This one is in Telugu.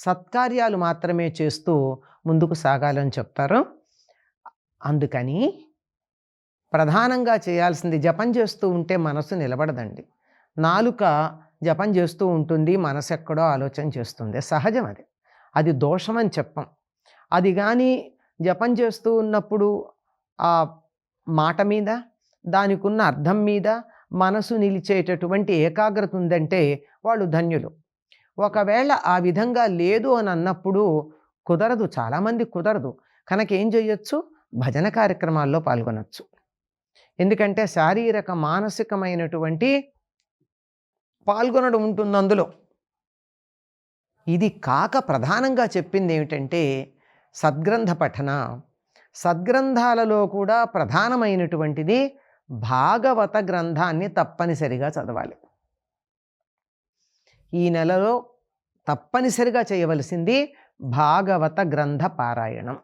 సత్కార్యాలు మాత్రమే చేస్తూ ముందుకు సాగాలని చెప్తారు. అందుకని ప్రధానంగా చేయాల్సింది, జపం చేస్తూ ఉంటే మనసు నిలబడదండి. నాలుక జపం చేస్తూ ఉంటుంది, మనసు ఎక్కడో ఆలోచన చేస్తుంది. సహజం అది. అది దోషమని చెప్పం. అది కానీ జపం చేస్తూ ఉన్నప్పుడు ఆ మాట మీద, దానికున్న అర్థం మీద మనసు నిలిచేటటువంటి ఏకాగ్రత ఉందంటే వాళ్ళు ధన్యులు. ఒకవేళ ఆ విధంగా లేదు అని అన్నప్పుడు కుదరదు, చాలామంది కుదరదు. కనుక ఏం చేయొచ్చు? భజన కార్యక్రమాల్లో పాల్గొనొచ్చు. ఎందుకంటే శారీరక మానసికమైనటువంటి పాల్గొనడం ఉంటుంది అందులో. ఇది కాక ప్రధానంగా చెప్పింది ఏమిటంటే సద్గ్రంథ పఠన. సద్గ్రంథాలలో కూడా ప్రధానమైనటువంటిది భాగవత గ్రంథాన్ని తప్పనిసరిగా చదవాలి. ఈ నెలలో తప్పనిసరిగా చేయవలసింది భాగవత గ్రంథ పారాయణం.